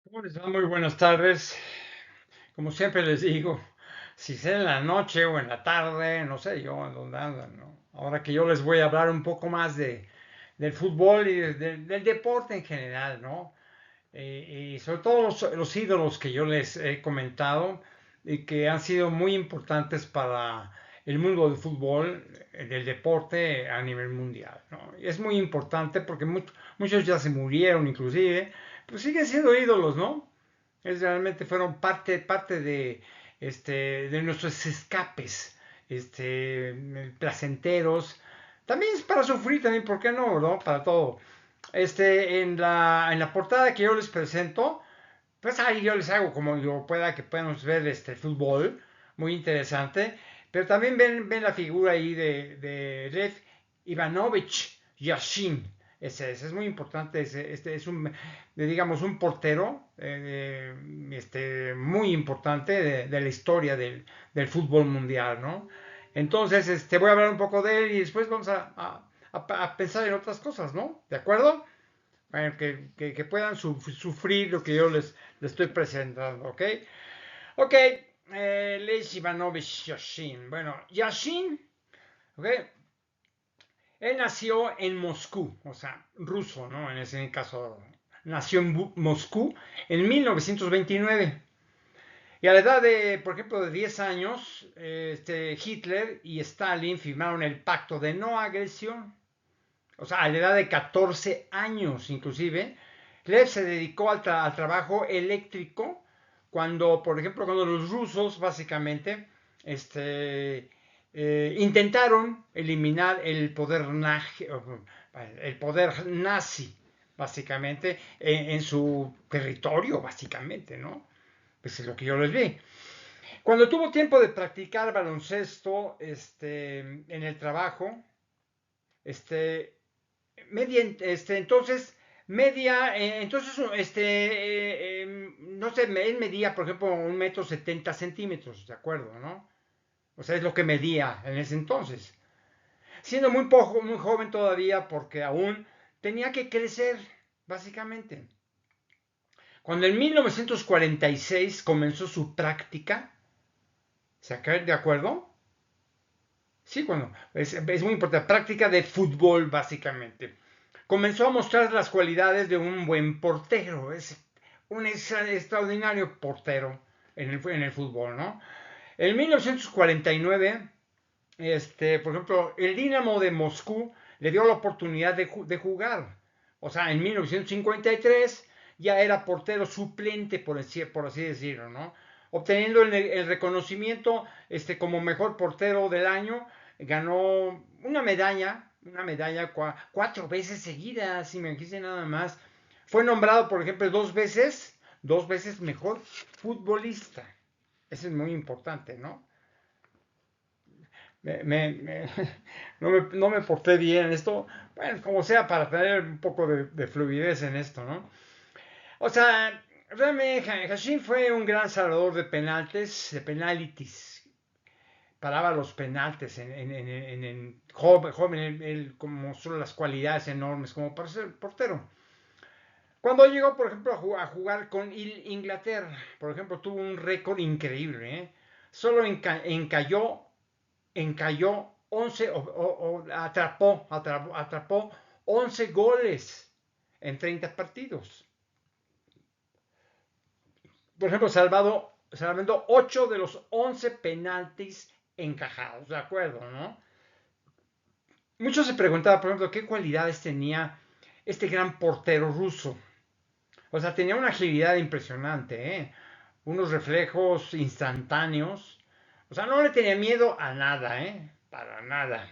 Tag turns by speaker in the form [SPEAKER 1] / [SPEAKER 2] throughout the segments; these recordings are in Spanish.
[SPEAKER 1] ¿Cómo les va? Muy buenas tardes. Como siempre les digo, si sea en la noche o en la tarde, no sé yo en dónde andan, ¿no? Ahora que yo les voy a hablar un poco más del fútbol y del deporte en general, ¿no? Y sobre todo los ídolos que yo les he comentado y que han sido muy importantes para el mundo del fútbol, del deporte a nivel mundial, ¿no? Y es muy importante porque muchos ya se murieron inclusive, pues siguen siendo ídolos, ¿no? Realmente fueron parte de nuestros escapes, placenteros. También es para sufrir, también, ¿por qué no? ¿No? Para todo. En la portada que yo les presento, pues ahí yo les hago como yo pueda que podamos ver este fútbol, muy interesante. Pero también ven la figura ahí de Lev Ivanovich Yashin. Ese es muy importante. Este es digamos, un portero muy importante de la historia del fútbol mundial, ¿no? Entonces, voy a hablar un poco de él y después vamos a pensar en otras cosas, ¿no? ¿De acuerdo? Bueno, que puedan sufrir lo que yo les estoy presentando, ¿ok? Ok, Lesh Ivanovich Yashin. Bueno, Yashin, ¿ok? Él nació en Moscú, o sea, ruso, ¿no? En ese caso, nació en Moscú en 1929. Y a la edad de, por ejemplo, de 10 años, Hitler y Stalin firmaron el pacto de no agresión. O sea, a la edad de 14 años inclusive, Lev se dedicó al trabajo eléctrico cuando, por ejemplo, cuando los rusos básicamente intentaron eliminar el poder nazi, básicamente, en su territorio, básicamente, ¿no? Pues es lo que yo les vi. Cuando tuvo tiempo de practicar baloncesto en el trabajo, este, entonces, no sé, él medía, por ejemplo, 1,70 m, ¿de acuerdo, no? O sea, es lo que medía en ese entonces. Siendo muy joven todavía, porque aún tenía que crecer, básicamente. Cuando en 1946 comenzó su práctica, ¿de acuerdo? Sí, bueno, es muy importante. Práctica de fútbol, básicamente. Comenzó a mostrar las cualidades de un buen portero. Es un extraordinario portero en el fútbol, ¿no? En 1949, por ejemplo, el Dinamo de Moscú le dio la oportunidad de jugar. O sea, en 1953 ya era portero suplente, por así decirlo, ¿no? Obteniendo el reconocimiento como mejor portero del año, ganó una medalla 4 veces seguidas, si me quise nada más. Fue nombrado, por ejemplo, dos veces mejor futbolista. Eso es muy importante, ¿no? me, me- me- no me porté bien en esto, bueno, como sea, para tener un poco de fluidez en esto, ¿no? O sea, realmente Hashim fue un gran salvador de penaltis, paraba los penaltes en joven, él como solo las cualidades enormes como para ser portero. Cuando llegó, por ejemplo, a jugar con Inglaterra, por ejemplo, tuvo un récord increíble, ¿eh? Solo encalló 11 atrapó 11 goles en 30 partidos. Por ejemplo, salvando 8 de los 11 penaltis encajados, ¿de acuerdo? ¿No? Muchos se preguntaban, por ejemplo, qué cualidades tenía este gran portero ruso. O sea, tenía una agilidad impresionante, ¿eh? Unos reflejos instantáneos. O sea, no le tenía miedo a nada, ¿eh? Para nada.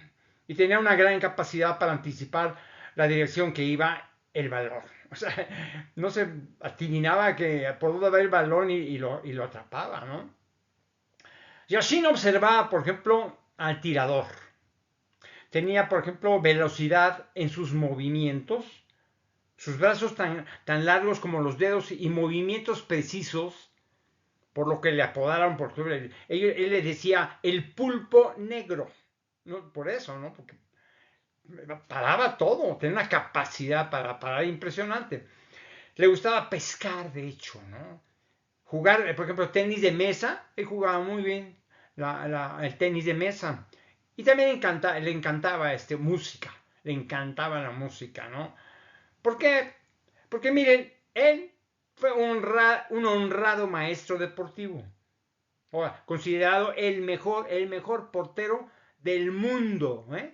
[SPEAKER 1] Y tenía una gran capacidad para anticipar la dirección que iba el balón. O sea, no se atininaba que por dónde va el balón y lo atrapaba, ¿no? Yashin observaba, por ejemplo, al tirador. Tenía, por ejemplo, velocidad en sus movimientos, sus brazos tan largos como los dedos y movimientos precisos, por lo que le apodaron, por ejemplo, él le decía el pulpo negro, ¿no? Por eso, ¿no? Porque paraba todo, tenía una capacidad para parar impresionante. Le gustaba pescar, de hecho, ¿no? Jugar, por ejemplo, tenis de mesa, él jugaba muy bien el tenis de mesa. Y también le encantaba música, le encantaba la música, ¿no? ¿Por qué? Porque miren, él fue un honrado maestro deportivo, considerado el mejor portero del mundo, ¿eh?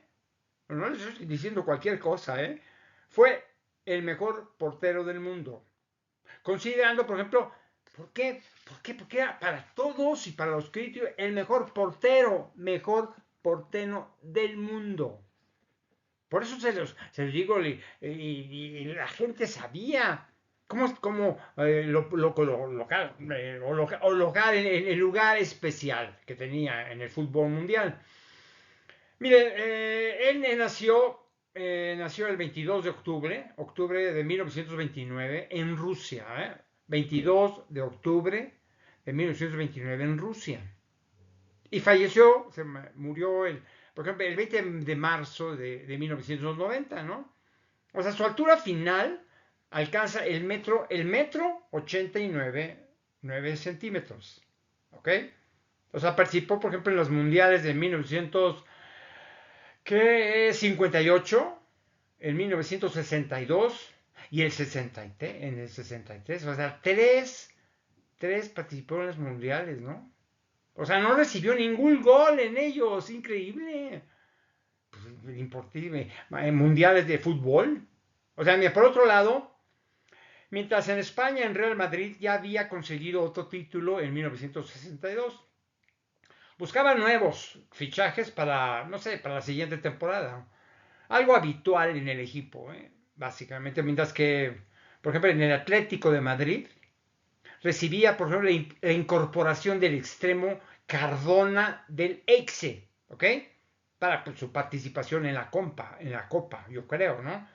[SPEAKER 1] No les estoy diciendo cualquier cosa, ¿eh? Fue el mejor portero del mundo. Considerando, por ejemplo, ¿por qué? Porque era para todos y para los críticos el mejor portero del mundo. Por eso se los digo, y la gente sabía cómo lo colocar, o local en el lugar especial que tenía en el fútbol mundial. Mire, él nació el 22 de octubre de 1929 en Rusia, ¿eh? 22 de octubre de 1929 en Rusia. Y falleció, murió por ejemplo, el 20 de marzo de 1990, ¿no? O sea, su altura final alcanza el metro 89 centímetros, ¿ok? O sea, participó, por ejemplo, en los mundiales de 1958, en 1962 y en el 63. O sea, tres participó en los mundiales, ¿no? O sea, no recibió ningún gol en ellos, increíble. Pues, imposible. Mundiales de fútbol. O sea, por otro lado, mientras en España, en Real Madrid, ya había conseguido otro título en 1962. Buscaba nuevos fichajes para, no sé, para la siguiente temporada. Algo habitual en el equipo, básicamente. Mientras que, por ejemplo, en el Atlético de Madrid, recibía, por ejemplo, la incorporación del extremo Cardona del Exe, ¿ok? Para pues, su participación en la Copa, yo creo, ¿no?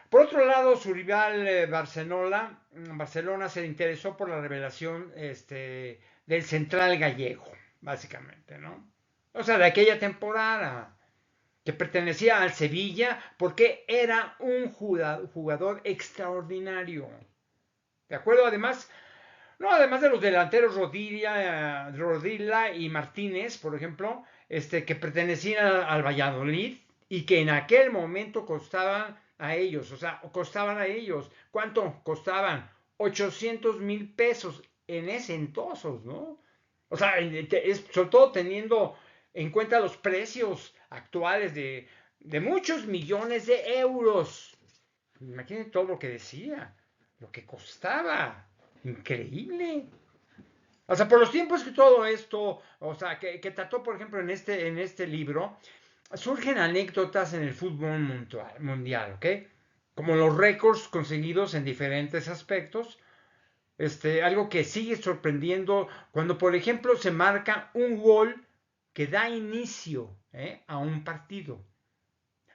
[SPEAKER 1] Por otro lado, su rival Barcelona se interesó por la revelación del central gallego, básicamente, ¿no? O sea, de aquella temporada, que pertenecía al Sevilla, porque era un jugador extraordinario. ¿De acuerdo? Además de los delanteros Rodilla y Martínez, por ejemplo, que pertenecían al Valladolid y que en aquel momento costaban a ellos, o sea, costaban a ellos. ¿Cuánto costaban? 800,000 pesos en ese entonces, ¿no? O sea, sobre todo teniendo en cuenta los precios actuales de muchos millones de euros. Imaginen todo lo que decía, lo que costaba. Increíble. O sea, por los tiempos que todo esto, o sea, que trató, por ejemplo, en este libro, surgen anécdotas en el fútbol mundial, ¿ok? Como los récords conseguidos en diferentes aspectos. Algo que sigue sorprendiendo cuando, por ejemplo, se marca un gol que da inicio a un partido.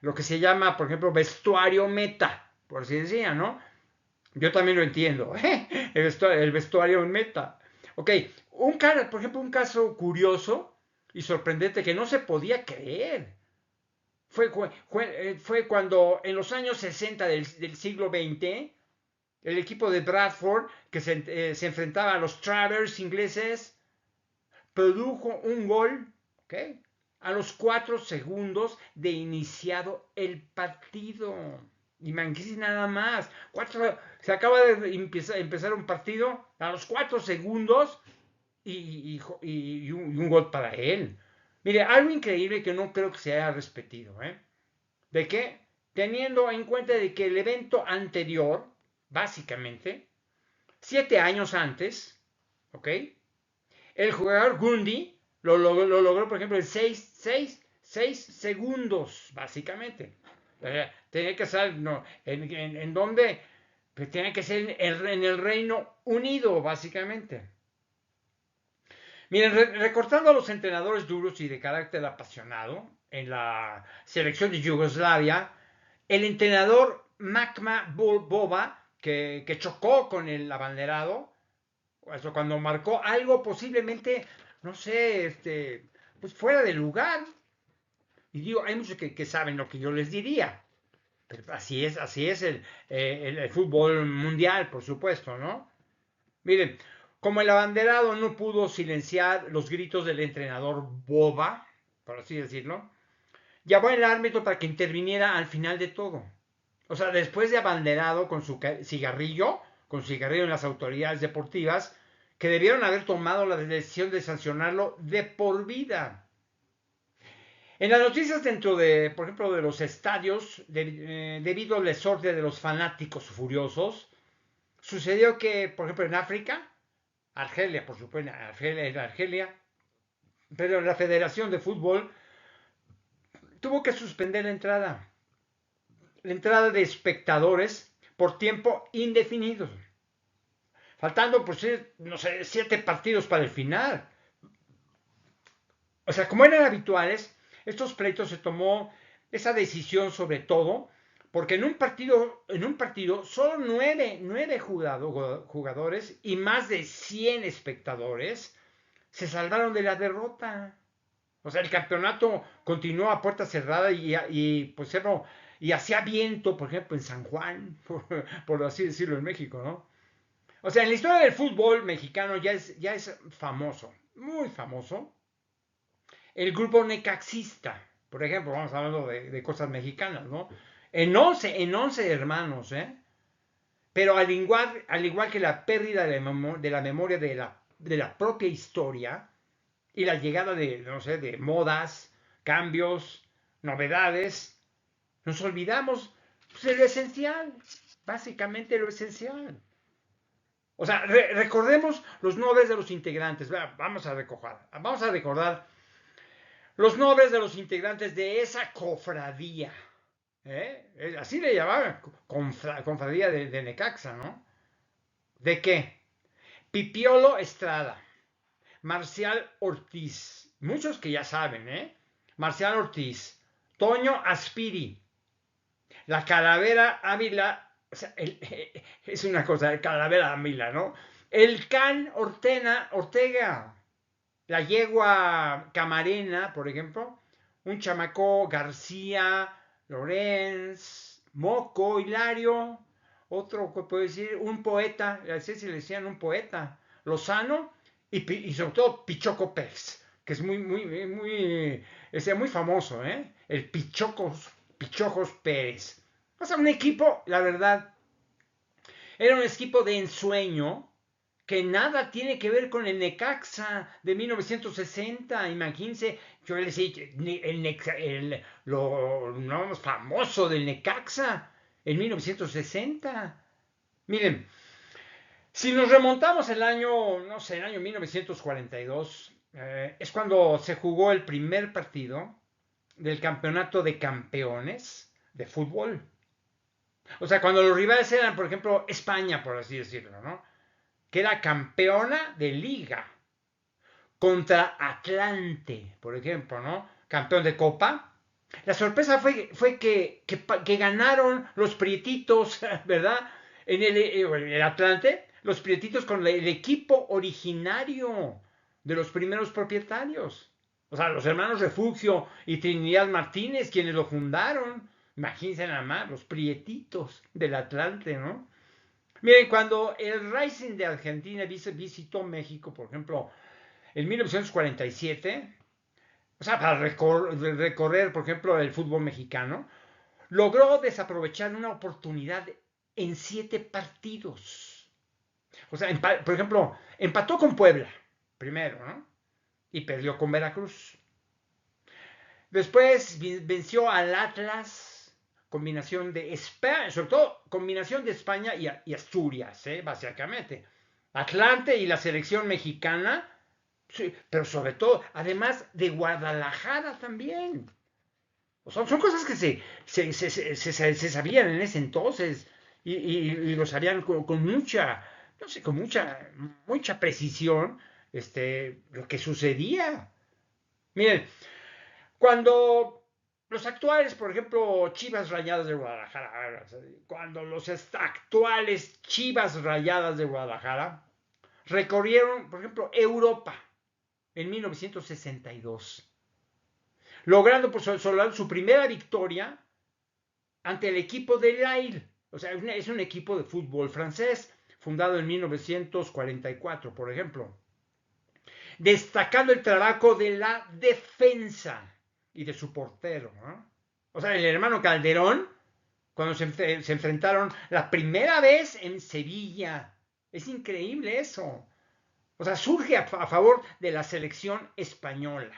[SPEAKER 1] Lo que se llama, por ejemplo, vestuario meta, por así decía, ¿no? Yo también lo entiendo. El vestuario meta. Ok, por ejemplo, un caso curioso y sorprendente que no se podía creer. Fue cuando en los años 60 del siglo XX, el equipo de Bradford, que se enfrentaba a los Travers ingleses, produjo un gol, ¿ok? A los 4 segundos de iniciado el partido. Imagínense nada más. Se acaba de empezar un partido a los 4 segundos y un gol para él. Mire, algo increíble que no creo que se haya repetido. ¿De qué? Teniendo en cuenta de que el evento anterior, básicamente, 7 años antes, ¿ok? El jugador Gundy lo logró, por ejemplo, en 6 segundos, básicamente. Tenía que ser, no, ¿en dónde? Pues tiene que ser en el Reino Unido, básicamente. Miren, recortando a los entrenadores duros y de carácter apasionado en la selección de Yugoslavia, el entrenador Makma Boba, que chocó con el abanderado, cuando marcó algo posiblemente, no sé, pues fuera de lugar. Y digo, hay muchos que saben lo que yo les diría. Así es el fútbol mundial, por supuesto, ¿no? Miren, como el abanderado no pudo silenciar los gritos del entrenador Boba, por así decirlo, llamó al árbitro para que interviniera al final de todo. O sea, después de abanderado con su cigarrillo en las autoridades deportivas, que debieron haber tomado la decisión de sancionarlo de por vida. En las noticias dentro de, por ejemplo, de los estadios, debido al desorden de los fanáticos furiosos, sucedió que, por ejemplo, en África, Argelia, por supuesto, Argelia, pero la Federación de Fútbol tuvo que suspender la entrada de espectadores por tiempo indefinido, faltando, pues, no sé, 7 partidos para el final. O sea, como eran habituales, estos pleitos se tomó esa decisión sobre todo porque en un partido solo nueve jugadores y más de 100 espectadores se salvaron de la derrota. O sea, el campeonato continuó a puerta cerrada pues y hacía viento, por ejemplo, en San Juan, por así decirlo, en México, ¿no? O sea, en la historia del fútbol mexicano ya es famoso, muy famoso, el grupo necaxista. Por ejemplo, vamos hablando de cosas mexicanas, ¿no? En once hermanos, ¿eh? Pero al igual que la pérdida de la memoria de la propia historia y la llegada de, no sé, de modas, cambios, novedades, nos olvidamos, pues, de lo esencial, básicamente lo esencial. O sea, recordemos los nombres de los integrantes. Vamos a recordar los nombres de los integrantes de esa cofradía. Así le llamaban, confradía de Necaxa, ¿no? ¿De qué? Pipiolo Estrada, Marcial Ortiz, muchos que ya saben, ¿eh? Marcial Ortiz, Toño Aspiri, la Calavera Ávila, o sea, es una cosa, el Calavera Ávila, ¿no? El Can Ortega, la Yegua Camarena, por ejemplo, un Chamaco García, Lorenz, Moco, Hilario, otro que puedo decir, un poeta, así se le decían un poeta, Lozano, y sobre todo Pichoco Pérez, que es muy famoso, ¿eh? El Pichojos Pérez. O sea, un equipo, la verdad, era un equipo de ensueño que nada tiene que ver con el Necaxa de 1960. Imagínense, yo les decía, lo no, famoso del Necaxa en 1960. Miren, si nos remontamos el año, no sé, el año 1942, es cuando se jugó el primer partido del campeonato de campeones de fútbol. O sea, cuando los rivales eran, por ejemplo, España, por así decirlo, ¿no? Que era campeona de liga contra Atlante, por ejemplo, ¿no? Campeón de Copa. La sorpresa fue que ganaron los Prietitos, ¿verdad? En el Atlante, los Prietitos con el equipo originario de los primeros propietarios. O sea, los hermanos Refugio y Trinidad Martínez, quienes lo fundaron. Imagínense nada más, los Prietitos del Atlante, ¿no? Miren, cuando el Racing de Argentina visitó México, por ejemplo, en 1947, o sea, para recorrer, por ejemplo, el fútbol mexicano, logró desaprovechar una oportunidad en 7 partidos. O sea, por ejemplo, empató con Puebla, primero, ¿no? Y perdió con Veracruz. Después venció al Atlas, combinación de España, sobre todo combinación de España y Asturias, básicamente. Atlante y la selección mexicana, sí, pero sobre todo, además de Guadalajara también. Son cosas que se sabían en ese entonces y lo sabían con mucha, no sé, con mucha precisión, lo que sucedía. Miren, cuando los actuales, por ejemplo, Chivas Rayadas de Guadalajara, cuando los actuales Chivas Rayadas de Guadalajara recorrieron, por ejemplo, Europa en 1962, logrando por su primera victoria ante el equipo de Lille. O sea, es un equipo de fútbol francés, fundado en 1944, por ejemplo. Destacando el trabajo de la defensa y de su portero, ¿no? O sea, el hermano Calderón, cuando se enfrentaron la primera vez en Sevilla. Es increíble eso. O sea, surge a favor de la selección española,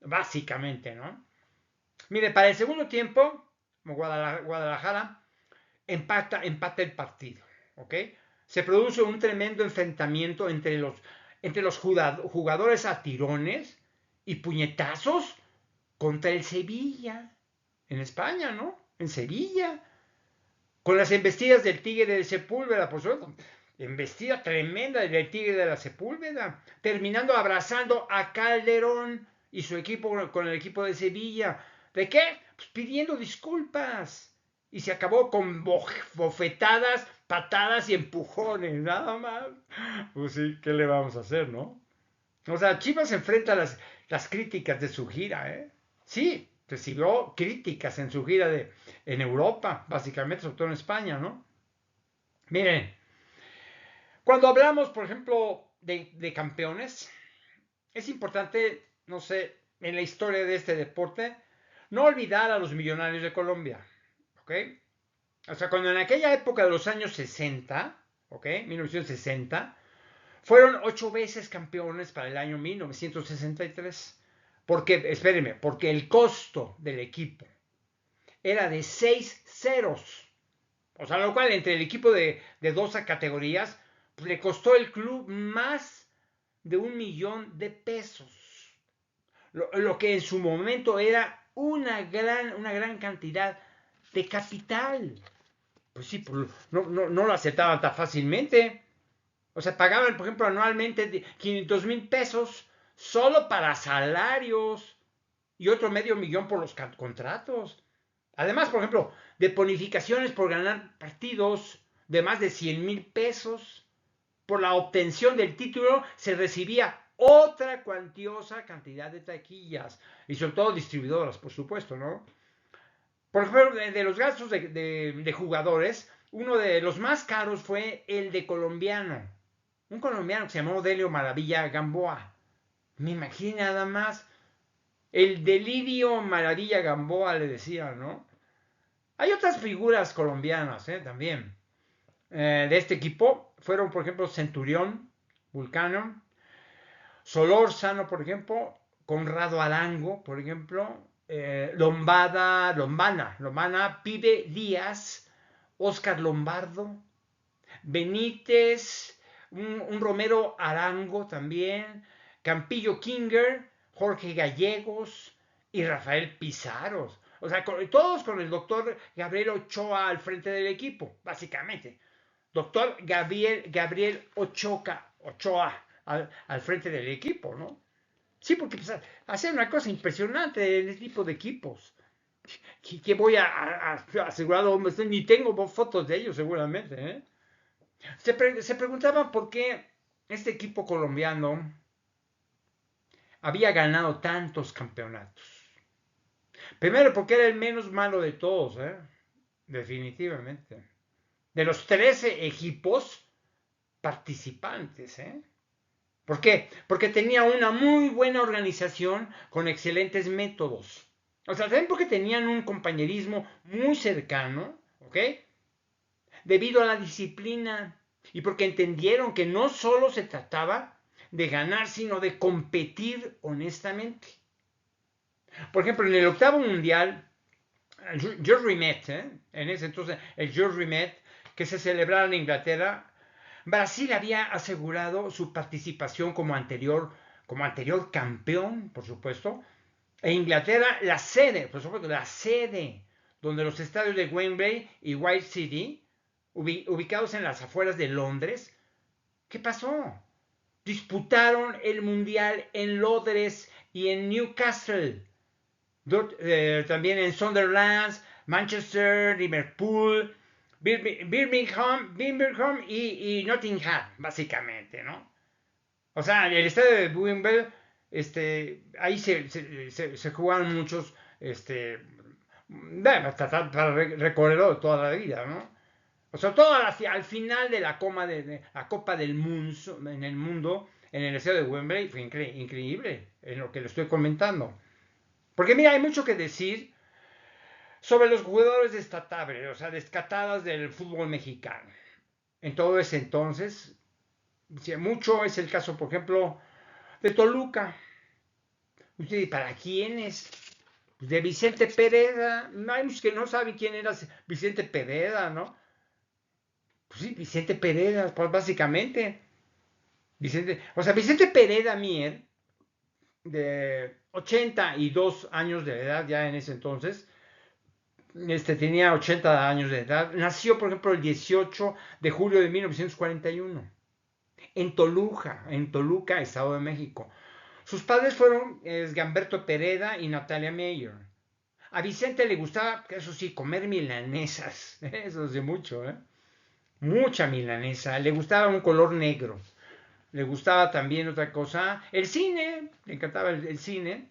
[SPEAKER 1] básicamente, ¿no? Mire, para el segundo tiempo, Guadalajara empata el partido, ¿ok? Se produce un tremendo enfrentamiento entre los jugadores a tirones y puñetazos contra el Sevilla, en España, ¿no? En Sevilla, con las embestidas del Tigre de Sepúlveda, por supuesto, embestida tremenda del Tigre de la Sepúlveda, terminando abrazando a Calderón y su equipo con el equipo de Sevilla. ¿De qué? Pues pidiendo disculpas. Y se acabó con bofetadas, patadas y empujones, nada más. Pues sí, ¿qué le vamos a hacer, no? O sea, Chivas enfrenta las críticas de su gira, ¿eh? Sí, recibió críticas en su gira en Europa, básicamente, sobre todo en España, ¿no? Miren, cuando hablamos, por ejemplo, de campeones, es importante, no sé, en la historia de este deporte, no olvidar a los Millonarios de Colombia, ¿ok? O sea, cuando en aquella época de los años 60, ¿ok? 1960, fueron 8 veces campeones para el año 1963. Porque, espérenme, porque el costo del equipo era de 6 ceros. O sea, lo cual entre el equipo de 12 categorías pues, le costó al club más de 1 millón de pesos. Lo que en su momento era una gran cantidad de capital. Pues sí, pues, no lo aceptaban tan fácilmente. O sea, pagaban, por ejemplo, anualmente 500,000 pesos solo para salarios y otro medio millón por los contratos. Además, por ejemplo, de bonificaciones por ganar partidos de más de 100,000 pesos. Por la obtención del título se recibía otra cuantiosa cantidad de taquillas y sobre todo distribuidoras, por supuesto, ¿no? Por ejemplo, de los gastos de jugadores, uno de los más caros fue el de colombiano. Un colombiano que se llamó Delio Maravilla Gamboa. Me imagino nada más. El delirio Maravilla Gamboa le decía, ¿no? Hay otras figuras colombianas también de este equipo. Fueron, por ejemplo, Centurión, Vulcano, Solórzano, por ejemplo, Conrado Arango, por ejemplo, Lombana, Pibe Díaz, Oscar Lombardo, Benítez, un Romero Arango también, Campillo Kinger, Jorge Gallegos y Rafael Pizarro. O sea, todos con el doctor Gabriel Ochoa al frente del equipo, básicamente. Doctor Gabriel Ochoa al frente del equipo, ¿no? Sí, porque pues, hacer una cosa impresionante en este tipo de equipos. Que voy a asegurar, ni tengo fotos de ellos seguramente, ¿eh? Se preguntaba por qué este equipo colombiano había ganado tantos campeonatos. Primero, porque era el menos malo de todos, ¿eh? Definitivamente. De los 13 equipos participantes, ¿eh? ¿Por qué? Porque tenía una muy buena organización con excelentes métodos. O sea, también porque tenían un compañerismo muy cercano, ¿ok? Debido a la disciplina y porque entendieron que no solo se trataba de ganar, sino de competir honestamente. Por ejemplo, en el octavo mundial, Jules Rimet, en ese entonces, el Jules Rimet, que se celebraba en Inglaterra, Brasil había asegurado su participación como anterior campeón, por supuesto, e Inglaterra la sede, por supuesto, la sede, donde los estadios de Wembley y White City, ubicados en las afueras de Londres, ¿qué pasó? Disputaron el mundial en Londres y en Newcastle, también en Sunderland, Manchester, Liverpool, Birmingham y Nottingham, básicamente, ¿no? O sea, el estadio de Wembley, ahí se jugaron muchos, para recorrerlo toda la vida, ¿no? O sea, todo al final de la Copa del Mundo, en el estadio de Wembley, fue increíble en lo que le estoy comentando. Porque mira, hay mucho que decir sobre los jugadores destatables, o sea, descatadas del fútbol mexicano. En todo ese entonces, mucho es el caso, por ejemplo, de Toluca. ¿Usted para quién es? De Vicente Pereda. No hay muchos que no saben quién era Vicente Pereda, ¿no? Pues sí, Vicente Pereda, pues básicamente. Vicente Pereda Mier, de 82 años de edad ya en ese entonces, tenía 80 años de edad, nació por ejemplo el 18 de julio de 1941, en Toluca, Estado de México. Sus padres fueron Gamberto Pereda y Natalia Meyer. A Vicente le gustaba, eso sí, comer milanesas, eso es de mucho, mucha milanesa, le gustaba un color negro. Le gustaba también otra cosa, el cine, le encantaba el cine,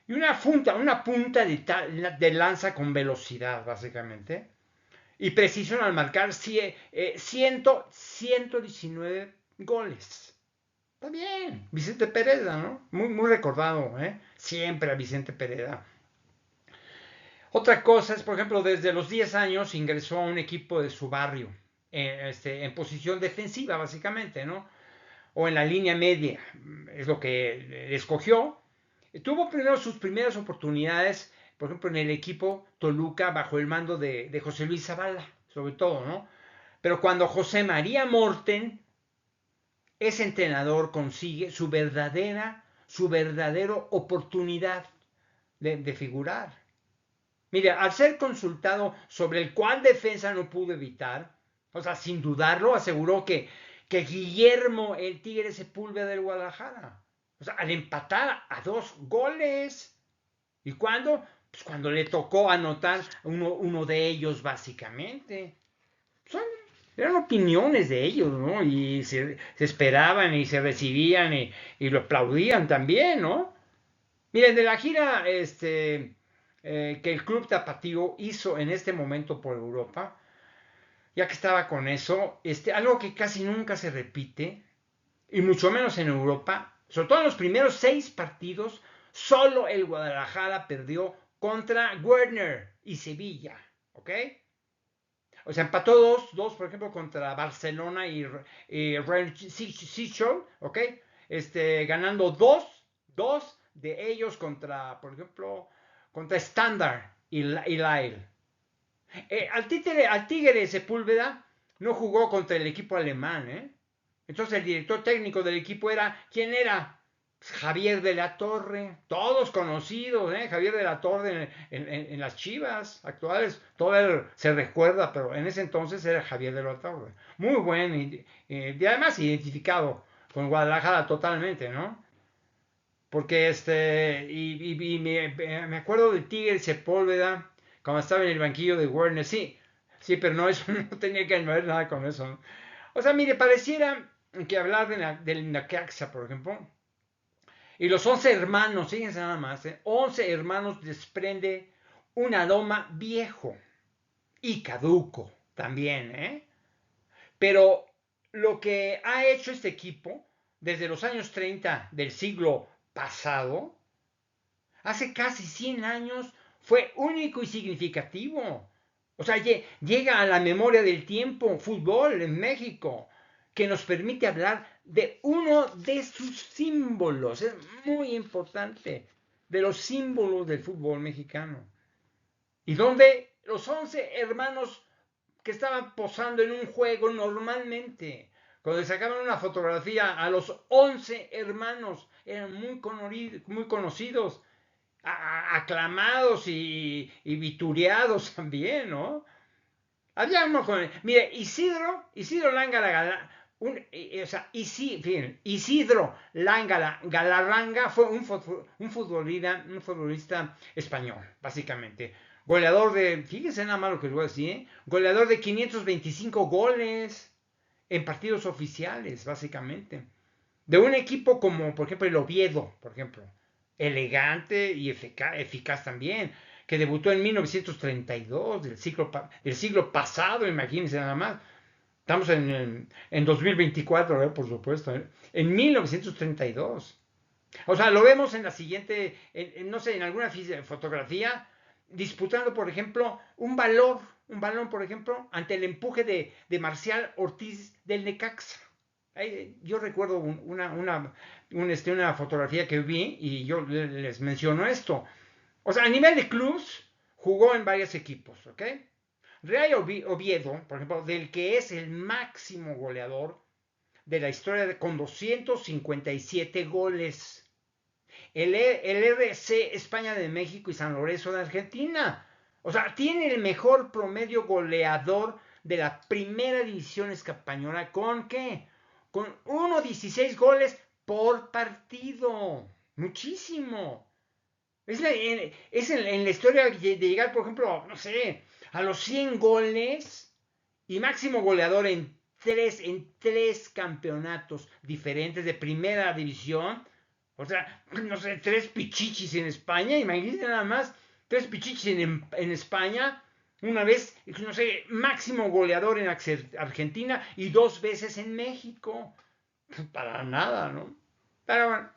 [SPEAKER 1] y una punta de lanza con velocidad, básicamente, y precisión al marcar 119 goles. Está bien, Vicente Pereda, ¿no? Muy, muy recordado, ¿eh? Siempre a Vicente Pereda. Otra cosa es, por ejemplo, desde los 10 años ingresó a un equipo de su barrio, en posición defensiva, básicamente, ¿no? O en la línea media, es lo que escogió. Tuvo primero sus primeras oportunidades, por ejemplo, en el equipo Toluca, bajo el mando de José Luis Zavala, sobre todo, ¿no? Pero cuando José María Morten, ese entrenador, consigue su verdadera oportunidad de figurar. Mire, al ser consultado sobre el cual defensa no pudo evitar, o sea, sin dudarlo, aseguró que Guillermo el Tigre Sepúlveda del Guadalajara. O sea, al empatar a 2 goles. ¿Y cuándo? Pues cuando le tocó anotar uno de ellos, básicamente. Son, eran opiniones de ellos, ¿no? Y se esperaban y se recibían y lo aplaudían también, ¿no? Miren, de la gira que el Club Tapatío hizo en este momento por Europa, ya que estaba con eso, algo que casi nunca se repite, y mucho menos en Europa, sobre todo en los primeros 6 partidos, solo el Guadalajara perdió contra Werner y Sevilla, ¿ok? O sea, empató 2 por ejemplo, contra Barcelona y Sichel, ¿ok? Ganando dos de ellos contra, por ejemplo, contra Standard y Lille. Al Tigre Sepúlveda no jugó contra el equipo alemán, ¿eh? Entonces el director técnico del equipo ¿quién era? Javier de la Torre, todos conocidos, ¿eh? Javier de la Torre en las Chivas actuales, todavía se recuerda, pero en ese entonces era Javier de la Torre. Muy bueno y además identificado con Guadalajara totalmente, ¿no? Porque me acuerdo de Tigre Sepúlveda, cuando estaba en el banquillo de Werner, sí, sí, pero no, eso no tenía que ver nada con eso, ¿no? O sea, mire, pareciera que hablar del Necaxa, por ejemplo, y los 11 hermanos, fíjense nada más, 11 hermanos desprende un aroma viejo y caduco también, ¿eh? Pero lo que ha hecho este equipo desde los años 30 del siglo pasado, hace casi 100 años, fue único y significativo. O sea, llega a la memoria del tiempo fútbol en México, que nos permite hablar de uno de sus símbolos. Es muy importante, de los símbolos del fútbol mexicano. Y donde los 11 hermanos que estaban posando en un juego normalmente, cuando sacaban una fotografía a los 11 hermanos, eran muy conocidos, aclamados y vituriados también, ¿no? Había uno con. Mire, Isidro Lángara o sea, Isidro Lángara Galarranga fue un futbolista español, básicamente. Goleador fíjense nada más lo que les voy a decir, ¿eh? Goleador de 525 goles en partidos oficiales, básicamente. De un equipo como, por ejemplo, el Oviedo, por ejemplo. Elegante y eficaz también. que debutó en 1932, del siglo pasado, imagínense nada más. Estamos en 2024, por supuesto, en 1932. O sea, lo vemos en la siguiente, no sé, en alguna fotografía, disputando, por ejemplo, un balón, por ejemplo, ante el empuje de Marcial Ortiz del Necaxa. Yo recuerdo una fotografía que vi y yo les menciono esto. O sea, a nivel de clubs, jugó en varios equipos, ¿ok? Real Oviedo, por ejemplo, del que es el máximo goleador de la historia con 257 goles. El RC España de México y San Lorenzo de Argentina. O sea, tiene el mejor promedio goleador de la primera división española. ¿Con qué? Con 1.16 goles por partido. Muchísimo. En la historia de llegar, por ejemplo, no sé, a los 100 goles y máximo goleador en tres campeonatos diferentes de primera división. O sea, no sé, tres pichichis en España, imagínense nada más, tres pichichis en España, una vez, no sé, máximo goleador en Argentina y dos veces en México. Para nada, ¿no? Pero bueno,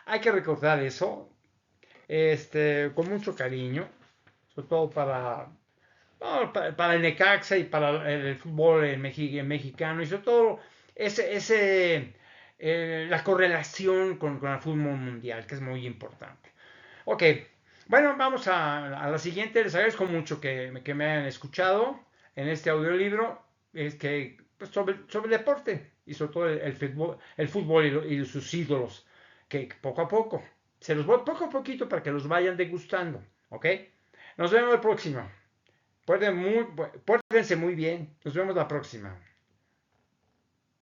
[SPEAKER 1] hay que recordar eso, con mucho cariño, sobre todo para el Necaxa y para el fútbol mexicano y sobre todo la correlación con el fútbol mundial, que es muy importante. Ok, bueno, vamos a la siguiente. Les agradezco mucho que me hayan escuchado en este audiolibro pues, sobre deporte y sobre todo el fútbol y sus ídolos, que poco a poco, se los voy poco a poquito para que los vayan degustando. ¿Ok? Nos vemos la próxima. Pórtense muy bien. Nos vemos la próxima.